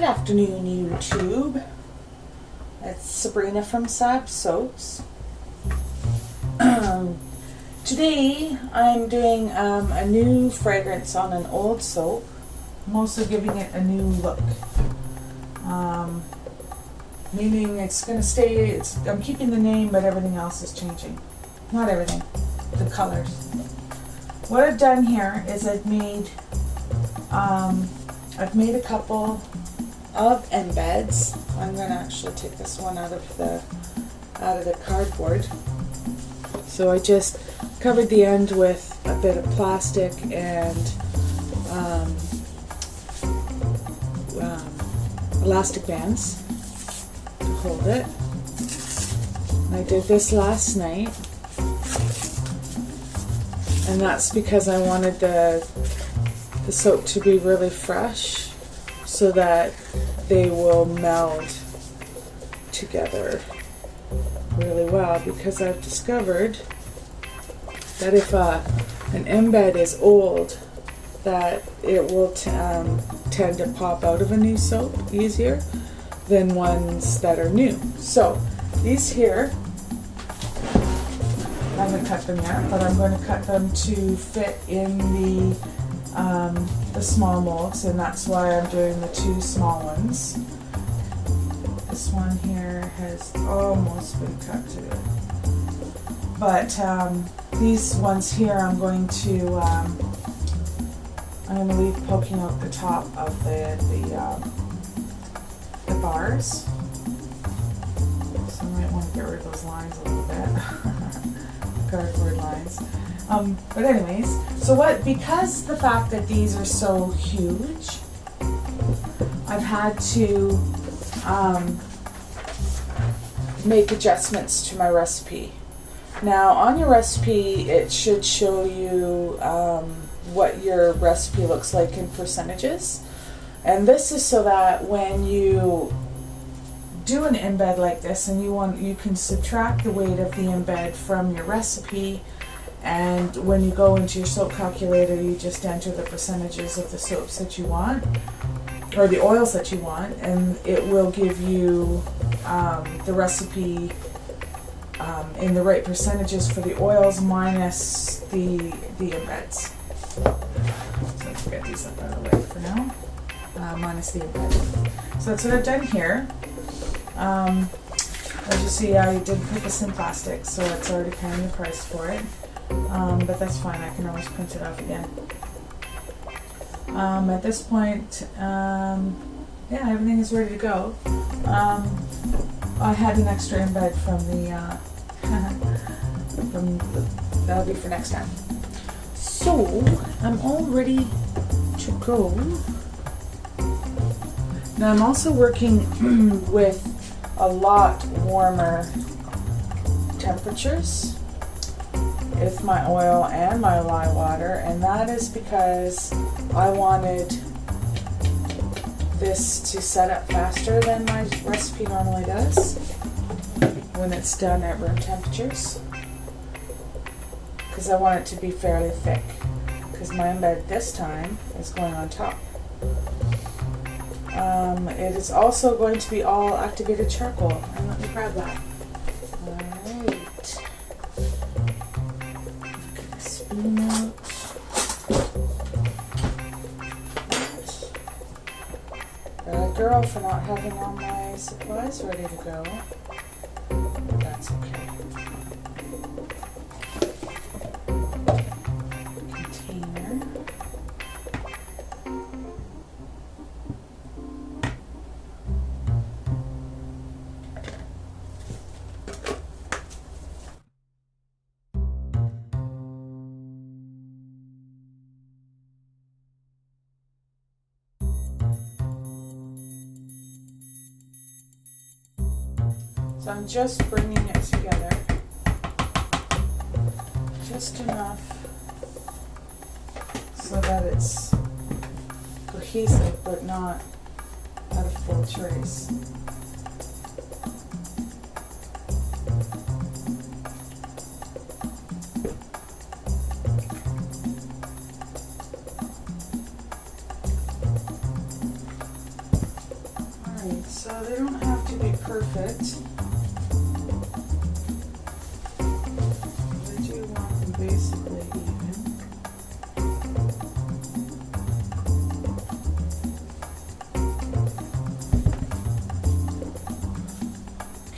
Good afternoon, YouTube. It's Sabrina from Sab Soaps. Today I'm doing a new fragrance on an old soap. I'm also giving it a new look. Meaning it's going to stay, I'm keeping the name, but everything else is changing. Not everything, the colors. What I've done here is I've made a couple of embeds. I'm going to actually take this one out of the cardboard. So I just covered the end with a bit of plastic and elastic bands to hold it. I did this last night, and that's because I wanted the soap to be really fresh so that they will meld together really well, because I've discovered that if an embed is old, that it will tend to pop out of a new soap easier than ones that are new. So these here, I haven't cut them yet, but I'm going to cut them to fit in the small molds, and that's why I'm doing the two small ones. This one here has almost been cut to it, but these ones here I'm going to leave poking out the top of the bars. So I might want to get rid of those lines a little bit, cardboard lines. But anyways, so because the fact that these are so huge, I've had to make adjustments to my recipe. Now on your recipe it should show you what your recipe looks like in percentages, and this is so that when you do an embed like this and you can subtract the weight of the embed from your recipe, and when you go into your soap calculator you just enter the percentages of the soaps that you want, or the oils that you want, and it will give you the recipe in the right percentages for the oils minus the embeds. So let's get these up out of the way for now. Minus the embed. So that's what I've done here. As you see, I did put this in plastic, so it's already paying the price for it. But that's fine, I can always print it off again. At this point, yeah, everything is ready to go. I had an extra embed from that'll be for next time. So, I'm all ready to go. Now I'm also working with a lot warmer temperatures with my oil and my lye water, and that is because I wanted this to set up faster than my recipe normally does when it's done at room temperatures, because I want it to be fairly thick, because my embed this time is going on top. It is also going to be all activated charcoal, and let me grab that. Alright. Spoon out. Bad girl for not having all my supplies ready to go. But that's okay. Container. So I'm just bringing it together, just enough so that it's cohesive but not at a full trace. Alright, so they don't have to be perfect. I do want them basically even.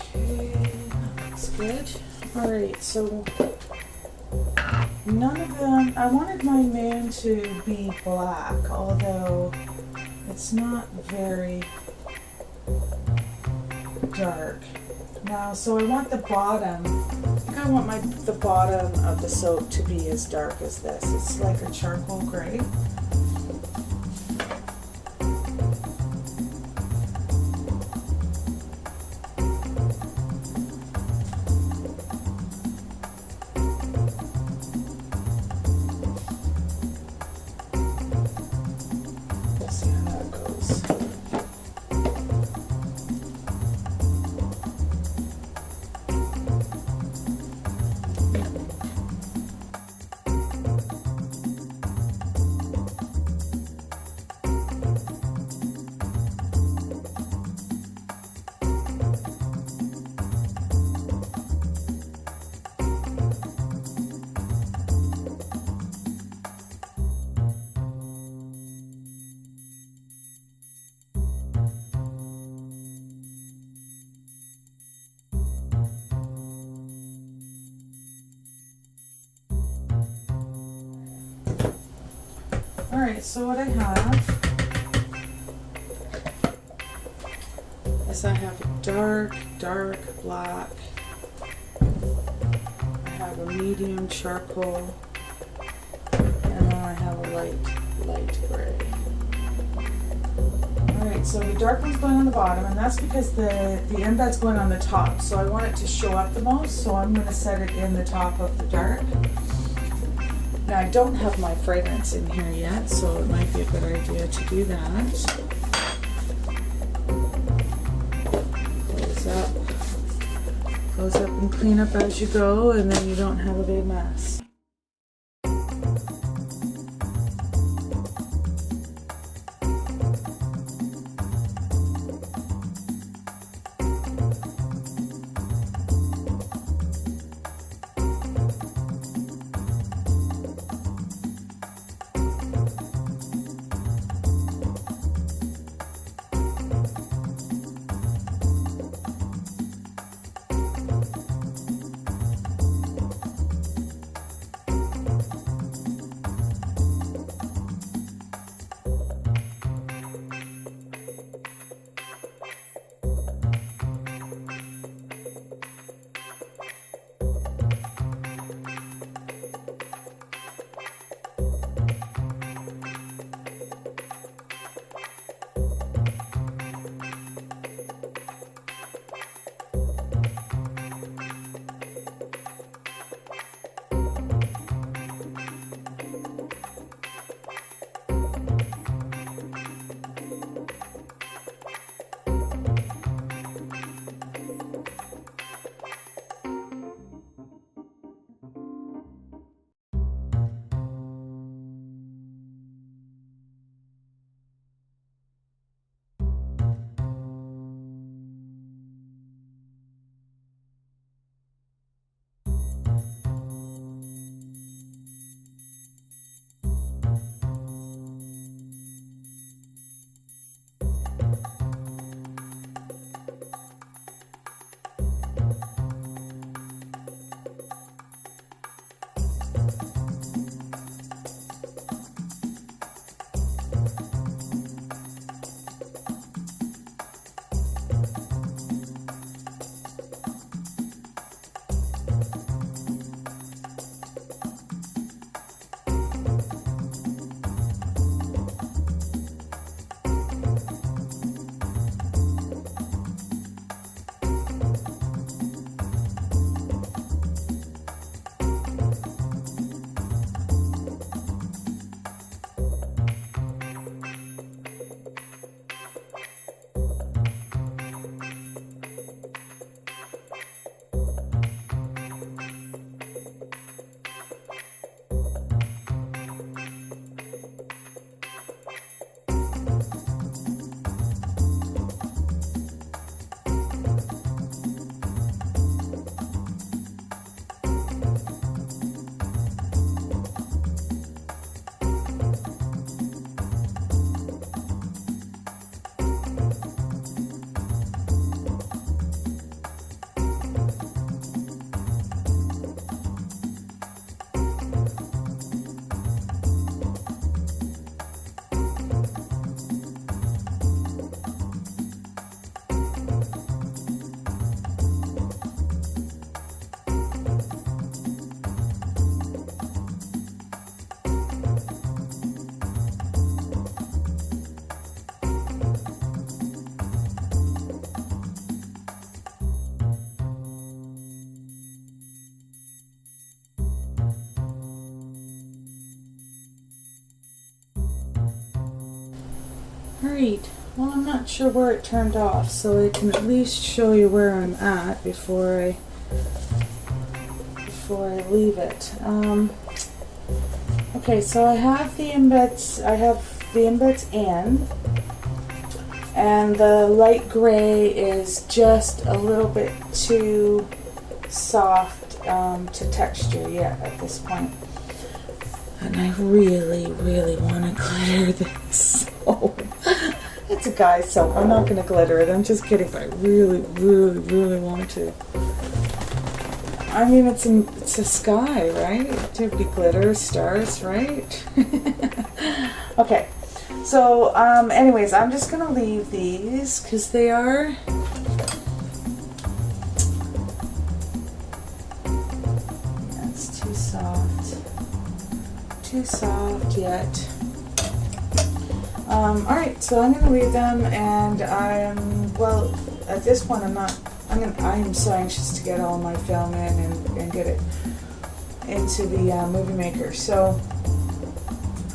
Okay, that looks good. Alright, so none of them, I wanted my moon to be black, although it's not very dark. Now, so I want the bottom, I think I want the bottom of the soap to be as dark as this. It's like a charcoal gray. Alright, so what I have is I have a dark black, I have a medium charcoal, and then I have a light gray. Alright, so the dark one's going on the bottom, and that's because the embed's going on the top, so I want it to show up the most, so I'm going to set it in the top of the dark. Now I don't have my fragrance in here yet, so it might be a good idea to do that. Close up and clean up as you go, and then you don't have a big mess. Alright, well I'm not sure where it turned off, so I can at least show you where I'm at before I leave it. Okay, so I have the embeds in, and the light gray is just a little bit too soft to texture yet at this point. And I really, really want to glitter this soap. It's a guy's soap. I'm not going to glitter it. I'm just kidding, but I really, really, really want to. I mean, it's a sky, right? To be glitter, stars, right? Okay. So, anyways, I'm just going to leave these because they are... That's too soft. Too soft yet. Alright, so I'm going to leave them, and well, at this point I am so anxious to get all my film in and get it into the movie maker. So,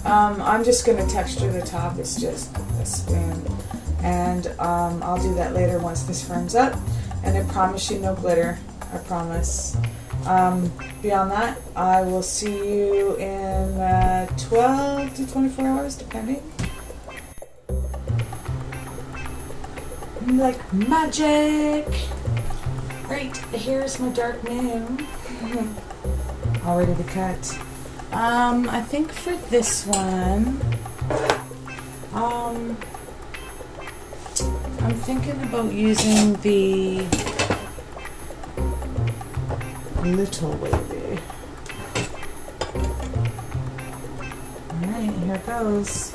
I'm just going to texture the top. It's just a spoon, and I'll do that later once this firms up, and I promise you no glitter. I promise. Beyond that, I will see you in 12 to 24 hours, depending. Like magic! Right, here's my dark moon. All ready to cut. I think for this one, I'm thinking about using the little wavy. Alright, here it goes.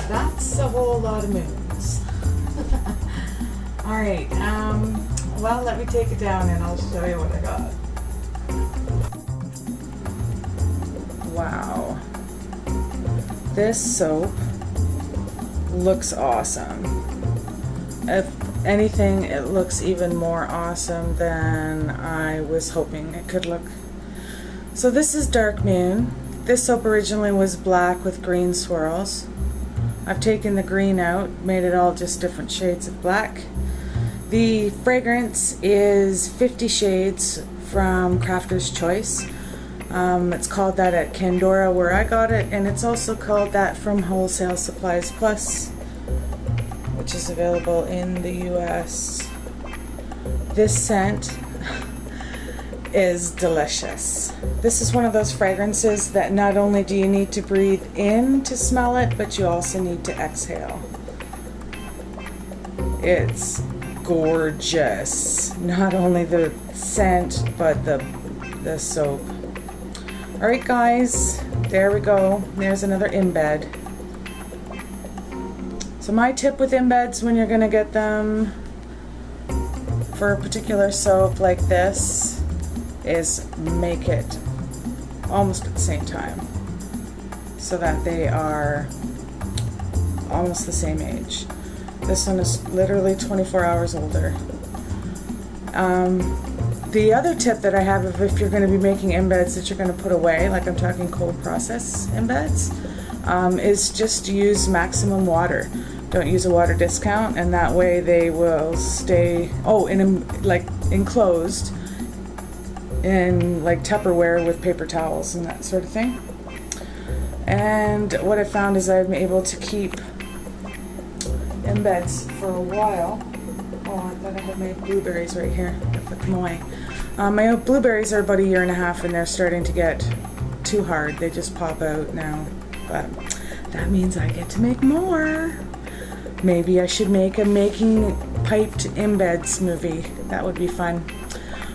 That's a whole lot of moons. Alright, well, let me take it down and I'll show you what I got. Wow. This soap looks awesome. If anything, it looks even more awesome than I was hoping it could look. So this is Dark Moon. This soap originally was black with green swirls. I've taken the green out, made it all just different shades of black. The fragrance is 50 Shades from Crafter's Choice. It's called that at Candora where I got it, and it's also called that from Wholesale Supplies Plus, which is available in the US. This scent is delicious. This is one of those fragrances that not only do you need to breathe in to smell it, but you also need to exhale. It's gorgeous. Not only the scent, but the the soap. Alright guys, there we go. There's another embed. So my tip with embeds when you're going to get them for a particular soap like this is make it almost at the same time so that they are almost the same age. This one is literally 24 hours older. The other tip that I have, if you're going to be making embeds that you're going to put away, like I'm talking cold process embeds, is just use maximum water. Don't use a water discount, and that way they will stay enclosed in like Tupperware with paper towels and that sort of thing. And what I found is I'm able to keep embeds for a while. Oh, I thought I had my blueberries right here. I put them away. My blueberries are about 1.5 years and they're starting to get too hard. They just pop out now. But that means I get to make more. Maybe I should make a making piped embeds movie. That would be fun.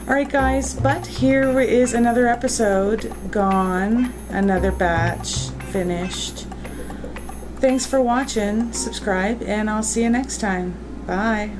Alright guys, but here is another episode gone. Another batch finished. Thanks for watching. Subscribe and I'll see you next time. Bye.